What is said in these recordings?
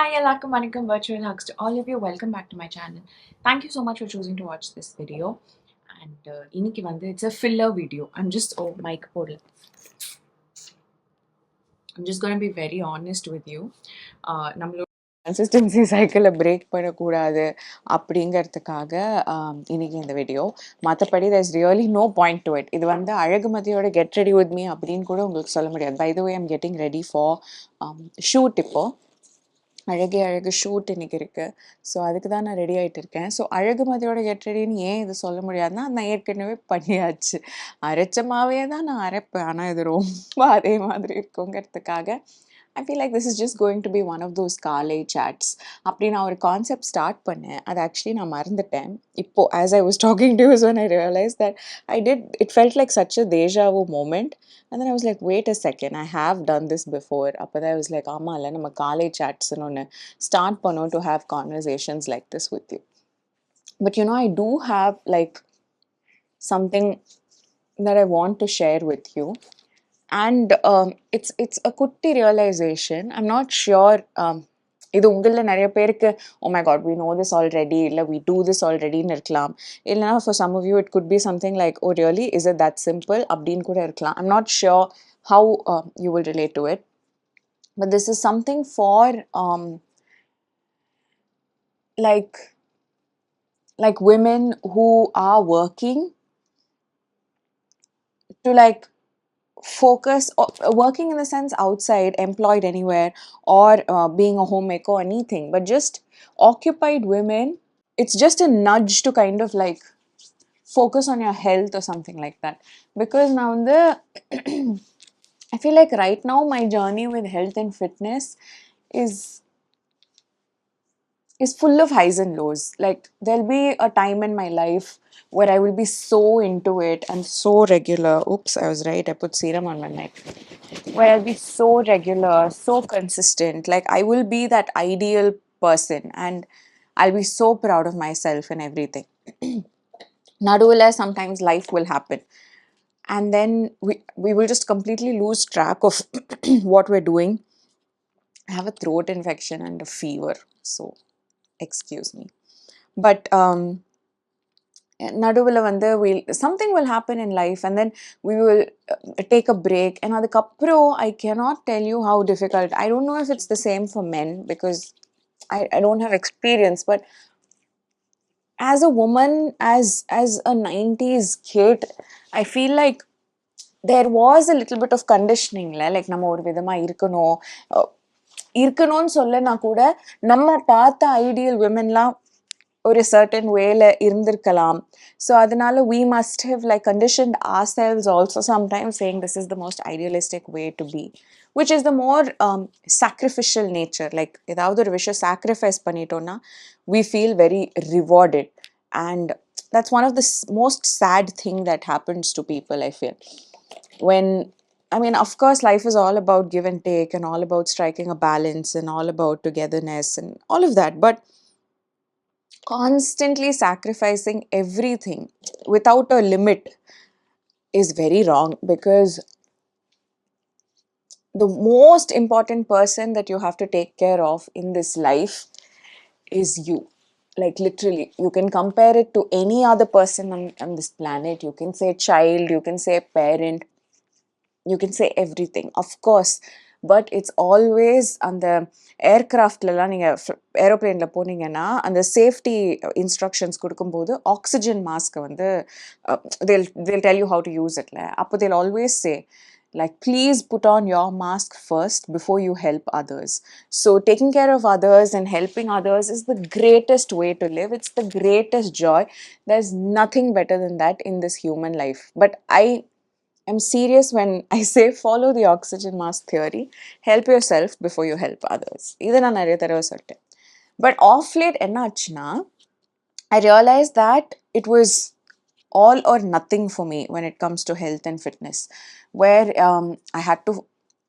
Hi, Alaikum Alaikum virtual hugs to all of you. Welcome back to my channel. Thank you so much for choosing to watch this video. And இன்னைக்கு வந்து it's a filler video. Mic போடல. I'm just going to be very honest with you. நம்மளோட consistency சைக்கிளை break பண்ணக்கூடாது அப்படிங்கிறதுக்காக இன்னைக்கு இந்த video. மற்றபடி there's really no point to it. இது வந்து அழகுமதியோட கெட் ரெடி வித் மீ அப்படின்னு கூட உங்களுக்கு சொல்ல முடியாது. By the way, I'm getting ready for shoot இப்போ. அழகே அழகு ஷூட் இன்னைக்கு இருக்குது. ஸோ அதுக்கு தான் நான் ரெடி ஆகிட்டு இருக்கேன். ஸோ அழகுமதியோட கெட் ரெடின்னு ஏன் இது சொல்ல முடியாதுன்னா, நான் ஏற்கனவே பண்ணியாச்சு. அரைச்சமாவே தான் நான் அரைப்பேன். ஆனால் இது ரொம்ப அதே மாதிரி இருக்குங்கிறதுக்காக I feel like this is just going to be one of those காலை chats. அப்படி நான் ஒரு கான்செப்ட் ஸ்டார்ட் பண்ணேன். அது ஆக்சுவலி நான் மறந்துட்டேன். இப்போ as I was talking to you when I realized that it felt like such a deja vu moment. And then I was like, wait a second, I have done this before. அப்போ I was like, ஆமாம்ல நம்ம காலை சாட்ஸ்ன்னு ஒன்று start பண்ணோம் to have conversations like this with you. But you know, I do have like something that I want to share with you. And it's a குட்டி realization. I'm not sure இது உங்களில் நிறைய பேருக்கு oh my god, we know this already, இல்லை we do this already ன்னு இருக்கலாம். இல்லைனா for some of you it could be something like oh really, is it that simple அப்படின்னு கூட இருக்கலாம். I'm not sure how you will relate to it. But this is something for like women who are working to like focus, working in the sense outside, employed anywhere, or being a homemaker or anything, but just occupied women. It's just a nudge to kind of like focus on your health or something like that. Because now I feel like right now my journey with health and fitness is full of highs and lows. Like there'll be a time in my life where I will be so into it and so regular. Oops, I was right, I put serum on my neck. Where I'll be so regular, so consistent. Like I will be that ideal person and I'll be so proud of myself and everything. Naduvula, sometimes life will happen. And then we will just completely lose track of what we're doing. I have a throat infection and a fever, so excuse me. But நடுவில் வந்து something will happen in life and then we will take a break. And அதுக்கப்புறம் I cannot tell you how difficult. I don't know if it's the same for men because I don't have experience. But as a woman, as a 90s kid, I feel like there was a little bit of conditioning. Like நம்ம ஒரு விதமா இருக்கணும்னு சொல்லனா கூட நம்ம பார்த்த ideal விமென்லாம் ஒரு certain wayல இருந்திருக்கலாம். So அதனால we must have like conditioned ourselves also sometimes saying this is the most idealistic way to be, which is the more sacrificial nature. Like ஏதாவது ஒரு விஷயம் sacrifice பண்ணிட்டோம்னா we feel very rewarded. And that's one of the most sad thing that happens to people, I feel. When I mean, of course, life is all about give and take and all about striking a balance and all about togetherness and all of that. But constantly sacrificing everything without a limit is very wrong, because the most important person that you have to take care of in this life is you. Like literally, you can compare it to any other person on this planet. You can say child, you can say parent, you can say everything, of course. But it's always அந்த ஏர்கிராஃப்ட்லலாம் நீங்கள் ஏரோப்ளேனில் போனீங்கன்னா அந்த safety instructions கொடுக்கும்போது oxygen மாஸ்க்கை வந்து they'll tell you how to use it. அப்போ they'll always say like, please put on your mask first before you help others. So taking care of others and helping others is the greatest way to live. It's the greatest joy. There's nothing better than that in this human life. But I'm serious when I say follow the oxygen mask theory. Help yourself before you help others. இதை நான் நிறைய தடவை சொல்லிட்டேன். But off late என்ன ஆச்சுன்னா, I realized that it was all or nothing for me when it comes to health and fitness, where I had to,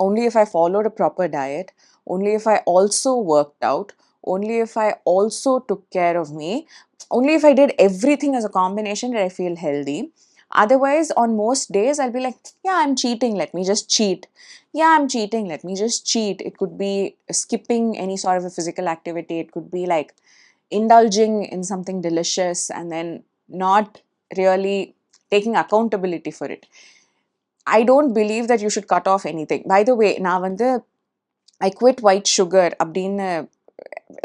only if I followed a proper diet, only if I also worked out, only if I also took care of me, only if I did everything as a combination did I feel healthy. Otherwise, on most days, I'll be like, yeah, I'm cheating, let me just cheat. Yeah, I'm cheating, let me just cheat. It could be skipping any sort of a physical activity. It could be like indulging in something delicious and then not really taking accountability for it. I don't believe that you should cut off anything. By the way, now when I quit white sugar,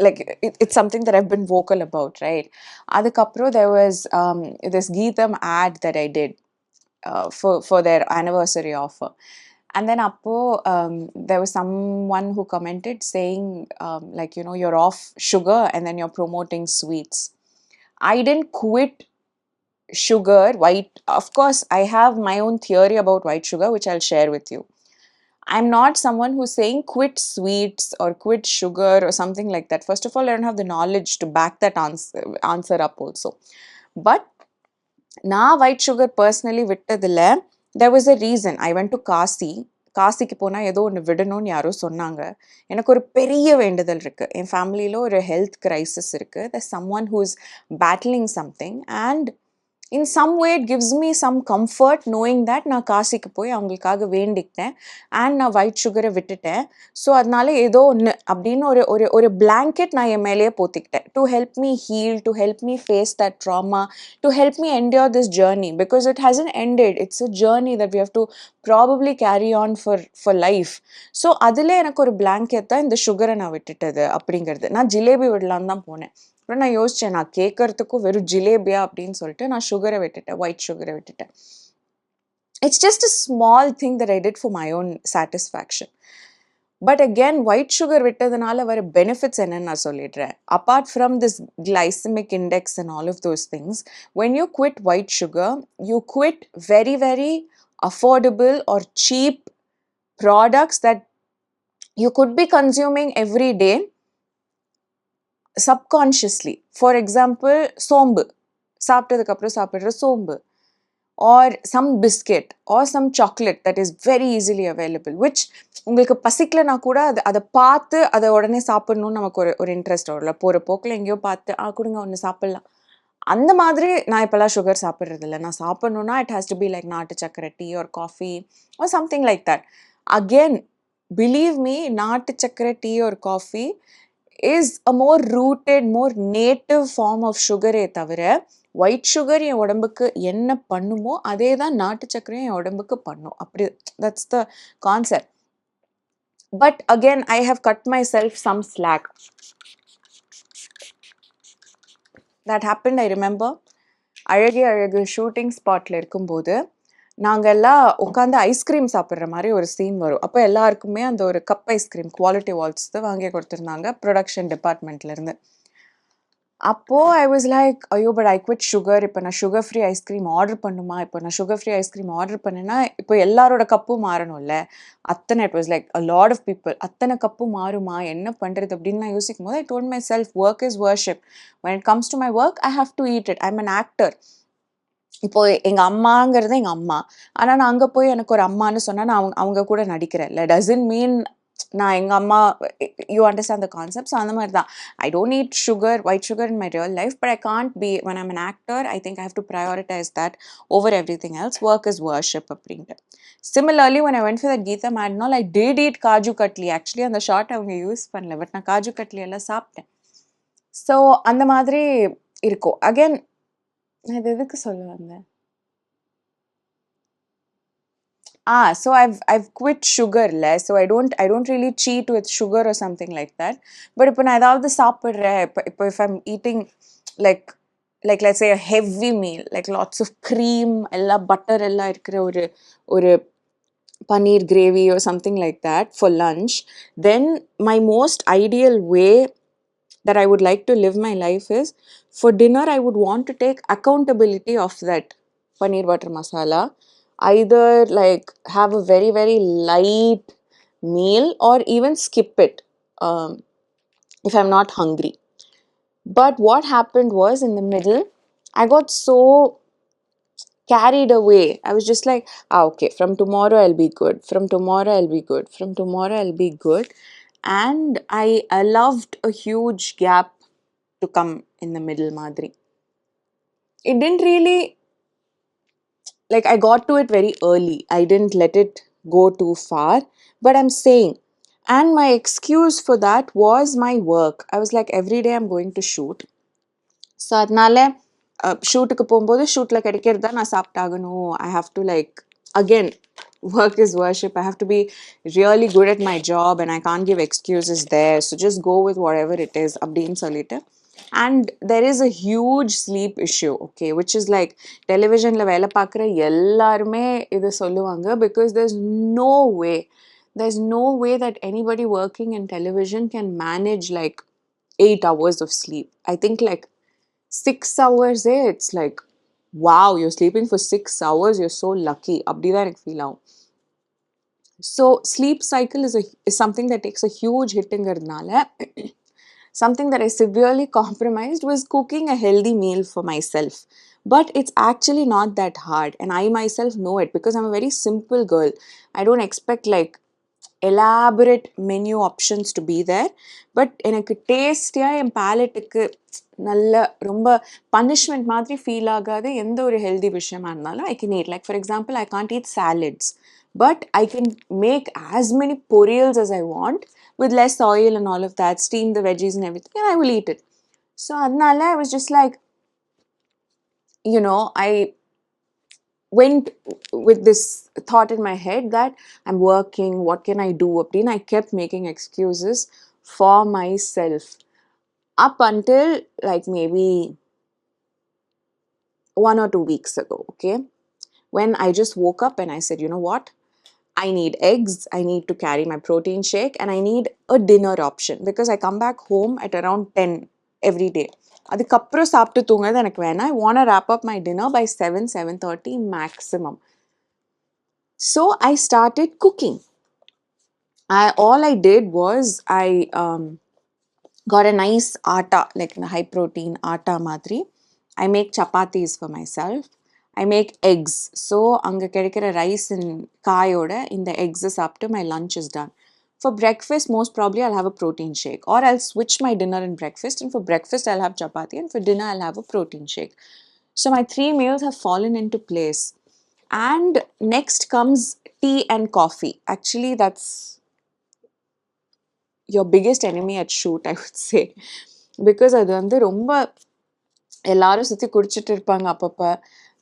like it's something that I've been vocal about, right? Adukapro, there was this Geetham ad that I did for their anniversary offer. And then there was someone who commented saying, like, you're off sugar and then you're promoting sweets. I didn't quit sugar, white. Of course, I have my own theory about white sugar, which I'll share with you. I'm not someone who's saying quit sweets or quit sugar or something like that. First of all, I don't have the knowledge to back that answer up also. But நான் white sugar personally விட்டதில்ல. There was a reason. I went to காசிக்கு போனால் ஏதோ ஒன்று விடணும்னு யாரோ சொன்னாங்க. எனக்கு ஒரு பெரிய வேண்டுதல் இருக்குது. என் ஃபேமிலியில் ஒரு ஹெல்த் கிரைசிஸ் இருக்குது. There's someone who's battling something and in some way it gives me some comfort knowing that நான் காசிக்கு போய் அவங்களுக்காக வேண்டிக்கிட்டேன் அண்ட் நான் ஒயிட் சுகரை விட்டுட்டேன். ஸோ அதனால ஏதோ ஒன்று அப்படின்னு ஒரு ஒரு ஒரு பிளாங்கெட் நான் என் மேலேயே போத்திக்கிட்டேன் to help me heal, to help me face that trauma, to help me endure this journey because it hasn't ended. It's a journey that we have to probably carry on for life. So அதில் எனக்கு ஒரு blanket தான் இந்த சுகரை நான் விட்டுட்டது அப்படிங்கிறது. நான் ஜிலேபி விடலான்னு தான் போனேன். அப்புறம் நான் யோசிச்சேன், நான் கேட்கறதுக்கும் வெறும் ஜிலேபியா அப்படின்னு சொல்லிட்டு நான் சுகரை விட்டுட்டேன், ஒயிட் சுகரை விட்டுட்டேன். It's just a small thing that I did for my own satisfaction. But again white sugar விட்டதுனால வர பெனிஃபிட்ஸ் என்னன்னு நான் சொல்லிடுறேன். Apart from this glycemic index and all of those things, when you quit white sugar, you quit very very affordable or cheap products that you could be consuming every day subconsciously. For example, சோம்பு சாப்பிட்டதுக்கு அப்புறம் சாப்பிடுற சோம்பு, or some biscuit or some chocolate that is very easily available, which உங்களுக்கு பசிக்கலனா கூட அதை பார்த்து அதை உடனே சாப்பிடணும்னு நமக்கு ஒரு இன்ட்ரெஸ்ட் வரல. போகிற போக்கில் எங்கேயோ பார்த்து கொடுங்க ஒன்று சாப்பிட்லாம். அந்த மாதிரி நான் இப்போல்லாம் சுகர் சாப்பிட்றது இல்லை. நான் சாப்பிட்ணுன்னா it has to be like நாட்டு சக்கரை tea or coffee or something like that. Again believe me, நாட்டு சக்கரை tea or coffee is a more rooted, more native form of sugar-ஏ தவிர ஒயிட் சுகர் என் உடம்புக்கு என்ன பண்ணுமோ அதே தான் நாட்டு சக்கரையும் என் உடம்புக்கு பண்ணும். அப்படி that's the concept. But again, I have cut myself some slack. That happened, I remember. அழகே அழகு ஷூட்டிங் ஸ்பாட்டில் இருக்கும்போது நாங்கள் எல்லாம் உட்காந்து ஐஸ்கிரீம் சாப்பிட்ற மாதிரி ஒரு சீன் வரும். அப்போ எல்லாருக்குமே அந்த ஒரு கப் ஐஸ்கிரீம் குவாலிட்டி வால்ஸ் வாங்கி கொடுத்துருந்தாங்க ப்ரொடக்ஷன் டிபார்ட்மெண்ட்லேருந்து. அப்போது ஐ வாஸ் லைக், ஐயோ பட் ஐ குவிட் சுகர், இப்போ நான் சுகர் ஃப்ரீ ஐஸ்கிரீம் ஆர்டர் பண்ணுமா? இப்போ நான் சுகர் ஃப்ரீ ஐஸ்கிரீம் ஆர்டர் பண்ணேன்னா இப்போ எல்லாரோட கப்பும் மாறணும்ல. அத்தனை இட் வாஸ் லைக் அ லாட் ஆஃப் பீப்புள். அத்தனை கப்பும் மாறுமா, என்ன பண்ணுறது அப்படின்னு நான் யோசிக்கும் போது I told myself, work is worship. when it comes to my work, I have to eat it. I'm an actor. இப்போ எங்கள் அம்மாங்கிறது எங்கள் அம்மா. ஆனால் நான் அங்கே போய் எனக்கு ஒரு அம்மான்னு சொன்னால் நான் அவங்க கூட நடிக்கிறேன் இல்லை. டசன்ட் மீன் நான் எங்கள் அம்மா, you understand the concept. So அந்த மாதிரி தான், I don't need sugar, white sugar in my real life, but I can't be when I'm an actor. I think I have to prioritize that over everything else. Work is worship அப்படின்ட்டு. Similarly, when I went for the Geetham ad and all, I did eat kaju katli. Actually அந்த short அவங்க use பண்ணல, but நான் காஜு கட்லி எல்லாம் சாப்பிட்டேன். So அந்த மாதிரி இருக்கும். அகெயின் நான் இது எதுக்கு சொல்ல வந்தேன்? So I've quit sugar le, so I don't really cheat with sugar or something like that. But இப்போ நான் ஏதாவது சாப்பிட்றேன், இப்போ if I'm eating like let's say a heavy meal, like lots of cream, எல்லாம் பட்டர் எல்லாம் இருக்கிற ஒரு paneer gravy or something like that for lunch, then my most ideal way that I would like to live my life is, for dinner I would want to take accountability of that paneer butter masala. Either like have a very very light meal or even skip it if I'm not hungry. But what happened was, in the middle I got so carried away. I was just like, okay, from tomorrow I'll be good, from tomorrow I'll be good, from tomorrow I'll be good. And I allowed a huge gap to come in the middle madri. It didn't really like I got to it very early. I didn't let it go too far. But I'm saying, and my excuse for that was my work. I was like, every day I'm going to shoot. So அதனால ஷூட்டுக்கு போகும்போது ஷூட்டில் கிடைக்கிறது தான் நான் சாப்பிட்டாகணும். I have to like again work is worship. I have to be really good at my job and I can't give excuses there. So just go with whatever it is. அப்படின்னு சொல்லிட்டு and there is a huge sleep issue, okay, which is like televisionல வேலை பார்க்குற எல்லாருமே இது சொல்லுவாங்க because there's no way that anybody working in television can manage like 8 hours of sleep. I think like 6 hours, it's like, wow, you're sleeping for 6 hours, you're so lucky. அப்படிதான் எனக்கு feel ஆகும். So sleep cycle is something that takes a huge hitங்கிறதுனால something that I severely compromised was cooking a healthy meal for myself. But it's actually not that hard, and I myself know it because I'm a very simple girl. I don't expect like elaborate menu options to be there. But எனக்கு டேஸ்டியாக என் பேலட்டுக்கு நல்ல ரொம்ப punishment மாதிரி feel ஆகாத எந்த ஒரு healthy விஷயமா இருந்தாலும் I can eat. Like for example, I can't eat salads, but I can make as many பொரியல்ஸ் as I want with less oil and all of that, steam the veggies and everything, and I will eat it. So அதனால I was just like, I went with this thought in my head that I'm working, what can I do? I kept making excuses for myself up until like maybe 1 or 2 weeks ago, okay? When I just woke up and I said, you know what? I need eggs, I need to carry my protein shake, and I need a dinner option because I come back home at around 10 every day. அதுக்கப்புறம் சாப்பிட்டு தூங்குறது எனக்கு வேணாம். I want to wrap up my dinner by 7:30 maximum. So I started cooking. All I did was I got a nice atta, like a high protein atta madri. I make chapatis for myself. I make eggs. So anga kedikira rice and kaayoda in the eggs after my lunch is done. For breakfast, most probably I'll have a protein shake, or I'll switch my dinner and breakfast. And for breakfast, I'll have chapati, and for dinner, I'll have a protein shake. So my 3 meals have fallen into place. And next comes tea and coffee. Actually, that's your biggest enemy at shoot, I would say. Because அது வந்து ரொம்ப எல்லாரும் சுற்றி குடிச்சிட்டு இருப்பாங்க. அப்பப்போ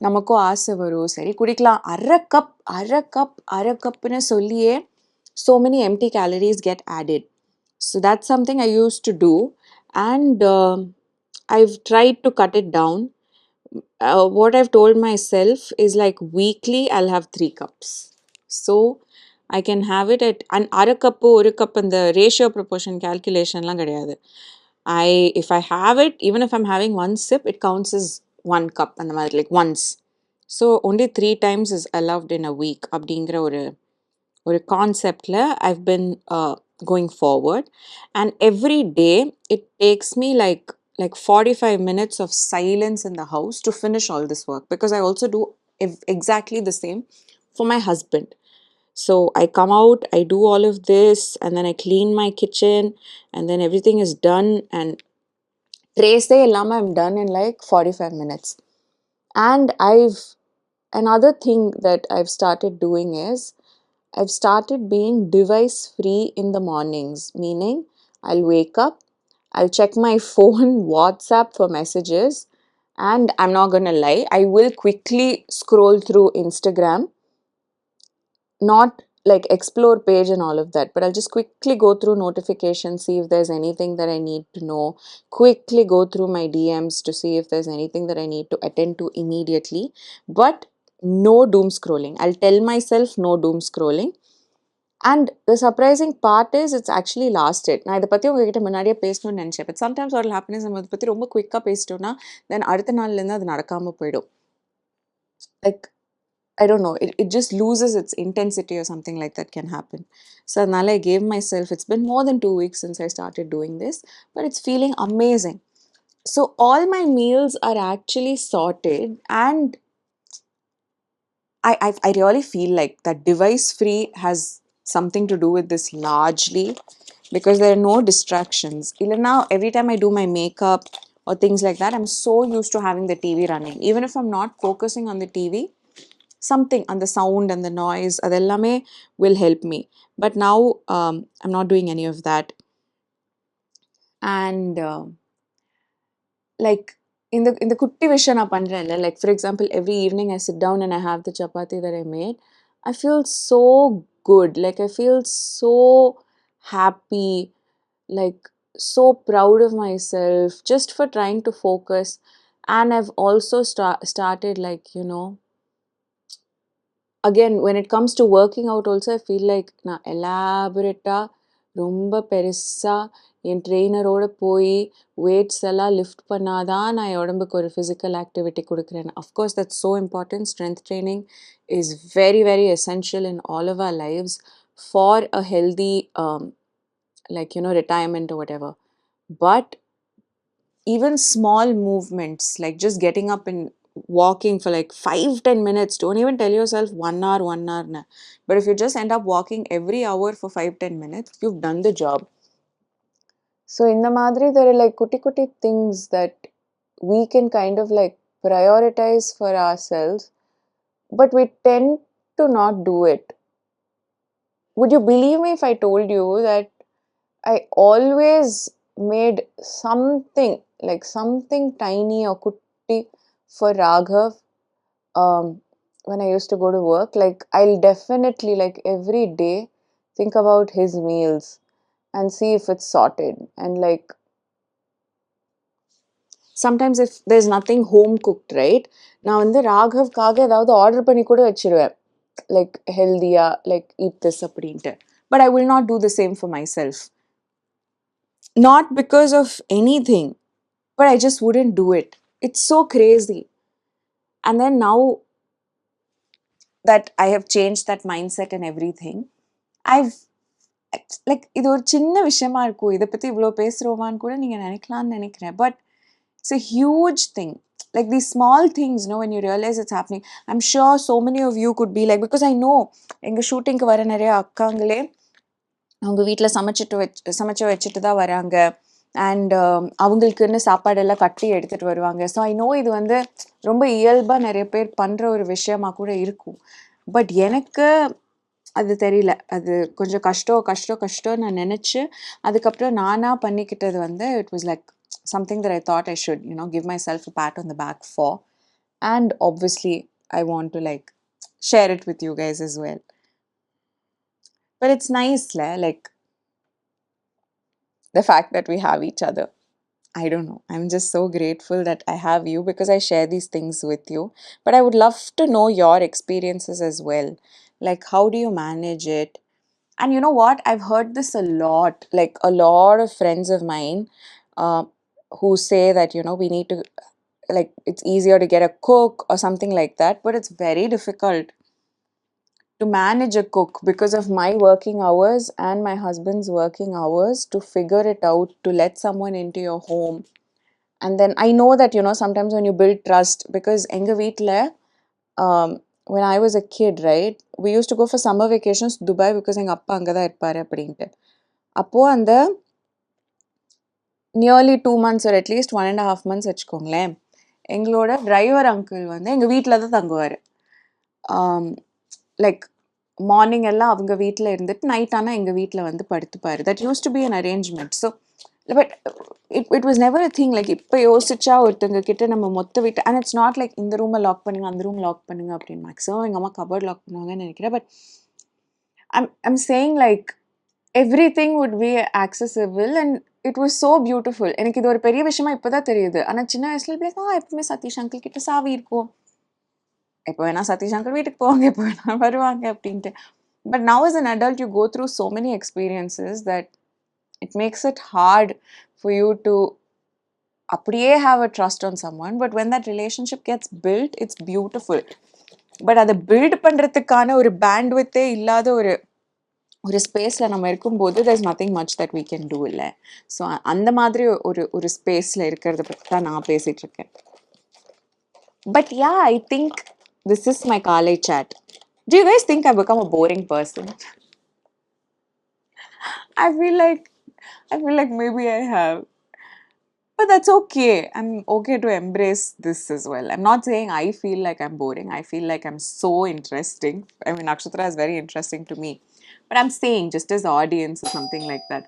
நமக்கும் ஆசை வரும், சரி குடிக்கலாம். அரை கப்புன்னு சொல்லியே so many empty calories get added. So that's something I used to do, and I've tried to cut it down. What I've told myself is like weekly I'll have 3 cups. So I can have it at an அரை cup ஒரு cup அந்த ratio proportion கேல்குலேஷன்லாம் கிடையாது. If I have it, even if I'm having one sip, it counts as 1 cup and like once. So only 3 times is allowed in a week. அப்படிங்கிற ஒரு கான்செப்ட்ல I've been going forward, and every day it takes me like 45 minutes of silence in the house to finish all this work, because I also do exactly the same for my husband. So I come out, I do all of this, and then I clean my kitchen, and then everything is done, and trace illama I'm done in like 45 minutes. And another thing that I've started doing is I've started being device free in the mornings, meaning I'll wake up, I'll check my phone, WhatsApp for messages, and I'm not gonna lie, I will quickly scroll through Instagram, not like explore page and all of that, but I'll just quickly go through notifications, see if there's anything that I need to know, quickly go through my DMs to see if there's anything that I need to attend to immediately, but no doom scrolling. I'll tell myself no doom scrolling. And the surprising part is it's actually lasted. நான் இதை பற்றி உங்ககிட்ட முன்னாடியே பேசணும்னு நினச்சேன். But sometimes what will happen is நம்ம இதை பற்றி ரொம்ப குயிக்காக பேசிட்டோம்னா then அடுத்த நாள்லேருந்து அது நடக்காமல் போயிடும். Like, I don't know, it just loses its intensity or something like that can happen. So அதனால I gave myself, it's been more than 2 weeks since I started doing this, but it's feeling amazing. So all my meals are actually sorted, and I really feel like that device free has something to do with this largely, because there are no distractions. Even now, every time I do my makeup or things like that, I'm so used to having the TV running. Even if I'm not focusing on the TV, something, and the sound and the noise adellame will help me. But now I'm not doing any of that. And like in the kutti vishaya na pandrella, like for example every evening I sit down and I have the chapati that I made, I feel so good, like I feel so happy, like so proud of myself just for trying to focus. And I've also started, like, again, when it comes to working out also, I feel like நான் elaborate-ஆ ரொம்ப பெருசா என் ட்ரெயினரோட போய் weights எல்லாம் lift பண்ணாதான் நான் என் உடம்புக்கு ஒரு physical activity கொடுக்குறேன். Of course, that's so important. Strength training is very, very essential in all of our lives for a healthy, like, retirement or whatever. But even small movements, like just getting up and walking for like 5-10 minutes, don't even tell yourself 1 hour, 1 hour na. But if you just end up walking every hour for 5-10 minutes, you've done the job. So in the madri, there are like kuti things that we can kind of like prioritize for ourselves, but we tend to not do it. Would you believe me if I told you that I always made something, like something tiny or kutti for Raghav when I used to go to work? Like, I'll definitely, like, every day think about his meals and see if it's sorted. And, like, sometimes if there's nothing home cooked, right? நான் வந்து ராகவ்காக ஏதாவது order பண்ணி கூட வச்சிருவேன், like healthiயா, like eat this அப்படின்ட்டு. But I will not do the same for myself. Not because of anything, but I just wouldn't do it. It's so crazy. And then now that I have changed that mindset and everything, I've like இது ஒரு சின்ன விஷயமா இருக்கும், இதை பத்தி இவ்வளோ பேசுறோமான்னு கூட நீங்க நினைக்கலாம்னு நினைக்கிறேன். But it's a huge thing. Like these small things, when you realize it's happening. I'm sure so many of you could be like, because I know எங்க ஷூட்டிங்க்கு வர நிறைய அக்காங்களே அவங்க வீட்டில் சமைச்சு வச்சுட்டு தான் வராங்க. அண்ட் அவங்களுக்குன்னு சாப்பாடெல்லாம் கட்டி எடுத்துகிட்டு வருவாங்க. ஸோ ஐ நோ இது வந்து ரொம்ப இயல்பாக நிறைய பேர் பண்ணுற ஒரு விஷயமா கூட இருக்கும். பட் எனக்கு அது தெரியல, அது கொஞ்சம் கஷ்டம் நான் நினச்சி அதுக்கப்புறம் நானாக பண்ணிக்கிட்டது வந்து இட் வாஸ் like something that I thought I should, give myself a pat on the back for. And obviously, I want to like share it with you guys as well. But it's nice, like the fact that we have each other. I don't know. I'm just so grateful that I have you because I share these things with you. But I would love to know your experiences as well. Like, how do you manage it? And you know what? I've heard this a lot. Like, a lot of friends of mine uh, who say that, we need to, like, it's easier to get a cook or something like that. But it's very difficult to manage a cook because of my working hours and my husband's working hours, to figure it out, to let someone into your home. And then I know that, sometimes when you build trust, because enga veetla, when I was a kid, right, we used to go for summer vacations to Dubai because enga appa anga da irparu appadinte. Appo and nearly 2 months or at least 1.5 months வச்சுக்கோங்களே, எங்களோட driver uncle வந்து எங்கள் வீட்டில் தான் தங்குவார். Like morning எல்லாம் அவங்க வீட்டில் இருந்துட்டு நைட் ஆனால் எங்கள் வீட்டில் வந்து படுத்துப்பார். That used to be an arrangement. So but it was never a thing. Like இப்போ யோசிச்சா ஒருத்தங்க கிட்ட நம்ம மொத்த வீட்டு, அண்ட் இட்ஸ் நாட் லைக் இந்த ரூமை லாக் பண்ணுங்க அந்த ரூம் லாக் பண்ணுங்க அப்படின்னு. மேக்ஸிமம் எங்கள் அம்மா கபோர்ட் லாக் பண்ணுவாங்கன்னு நினைக்கிறேன். But I'm saying like everything would be accessible and it was so beautiful. எனக்கு இது ஒரு பெரிய விஷயமா இப்போதான் தெரியுது. ஆனால் சின்ன வயசுல எப்பவுமே சதீஷ் அங்கிள் கிட்ட சாவி இருக்கும், எப்போ வேணா சதீஷ் அங்கிள் வீட்டுக்கு போவாங்க, எப்போ வேணா வருவாங்க அப்படின்ட்டு. But now as an adult you go through so many experiences that it makes it hard for you to அப்படியே have a trust on someone. But when that relationship gets built, it's beautiful. But அதை build பண்ணுறதுக்கான ஒரு பேண்ட்வித்தே இல்லாத ஒரு ஸ்பேஸில் நம்ம இருக்கும்போது there's nothing much that we can do இல்லை. ஸோ அந்த மாதிரி ஒரு ஸ்பேஸில் இருக்கிறத பற்றி தான் நான் பேசிகிட்டு இருக்கேன். But yeah, I think this is my காலை chat. Do you guys think I've become a boring person? I feel like maybe I have. But that's okay. I'm okay to embrace this as well. I'm not saying I feel like I'm boring. I feel like I'm so interesting. I mean, Nakshatra is very interesting to me. But I'm saying, just as audience or something like that,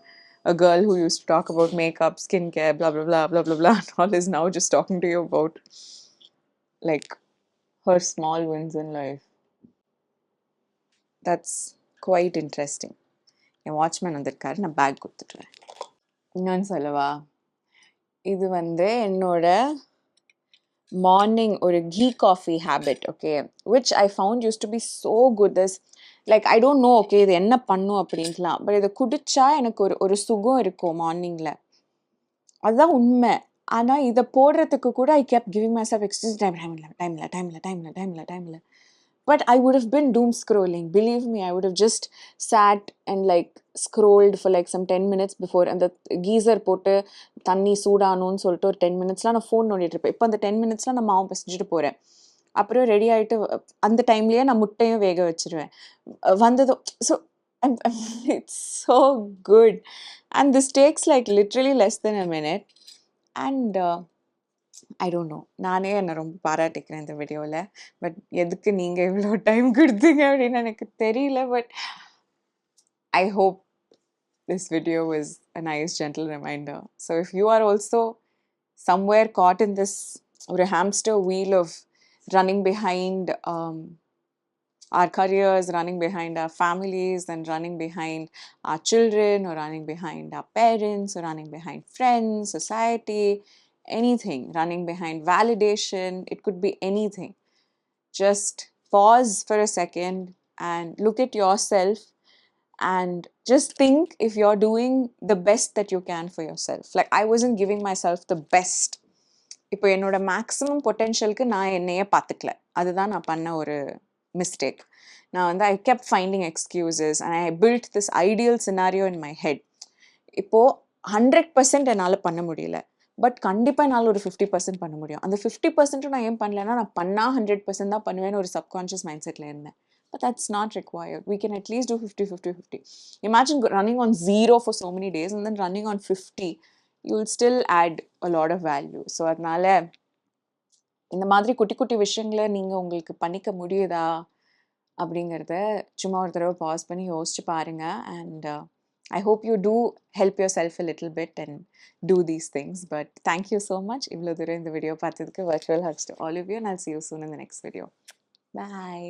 a girl who used to talk about makeup, skincare, blah, blah, blah, blah, blah, blah, and all is now just talking to you about like her small wins in life. That's quite interesting. N watchman வந்திருக்காரு நான் back கொடுத்துட்டுறேன் இன்னொன்னு சொல்லவா இது வந்து என்னோட morning or a ghee coffee habit, okay, which I found used to be so good. This, like, I don't know, okay, இது என்ன பண்ணும் அப்படின்ட்டுலாம், but இதை குடிச்சா எனக்கு ஒரு சுகம் இருக்கும் மார்னிங்ல. அதுதான் உண்மை. ஆனா இதை போடுறதுக்கு கூட I kept giving myself excuse, time இல்ல. But I would have been doom scrolling. Believe me, I would have just sat and like scrolled for like some 10 minutes before. And the geyser போட்டு தண்ணி சூடானும்னு சொல்லிட்டு ஒரு 10 minutesலாம் நான் phone நோண்டிட்டு இருப்பேன். இப்போ அந்த 10 minutesலாம் நான் மாவு பிசைஞ்சிட்டு போறேன். அப்புறம் ரெடி ஆயிட்டு அந்த டைம்லயே நான் முட்டையும் வேக வச்சிருவேன். வந்ததும் so it's so good. And this takes like literally less than a minute. And I don't know நானே என்னை ரொம்ப பாராட்டிக்கிறேன் இந்த வீடியோவில். பட் எதுக்கு நீங்கள் இவ்வளோ டைம் கொடுத்தீங்க அப்படின்னு எனக்கு தெரியல. But I hope this video was a nice gentle reminder. So if you are also somewhere caught in this or a hamster wheel of running behind our careers, running behind our families, and running behind our children, or running behind our parents, or running behind friends, society, anything, running behind validation, it could be anything. Just pause for a second and look at yourself and just think if you're doing the best that you can for yourself. Like, I wasn't giving myself the best. இப்போ என்னோட maximum பொட்டென்ஷியலுக்கு நான் என்னையே பார்த்துக்கல. அதுதான் நான் பண்ண ஒரு mistake. நான் வந்து I kept finding excuses and I built this ideal scenario in my head. இப்போது 100% என்னால் பண்ண முடியல. பட் கண்டிப்பாக என்னால் ஒரு 50% பண்ண முடியும். அந்த 50%ம் நான் ஏன் பண்ணலைன்னா நான் பண்ணால் 100% தான் பண்ணுவேன்னு ஒரு சப்கான்ஷியஸ் மைண்ட் செட்டில் இருந்தேன். But that's not required. We can at least do 50-50-50. Imagine running on 0 for so many days and then running on 50. You will still add a lot of value. So அதனால இந்த மாதிரி குட்டி குட்டி விஷயங்களை நீங்கள் உங்களுக்கு பண்ணிக்க முடியுதா அப்படிங்கிறத சும்மா ஒரு தடவை பாஸ் பண்ணி யோசிச்சு பாருங்க. And I hope you do help yourself a little bit and do these things. But thank you so much. இவ்வளோ தூரம் இந்த வீடியோ பார்த்ததுக்கு virtual hugs to all of you, and I'll see you soon in the next video. Bye.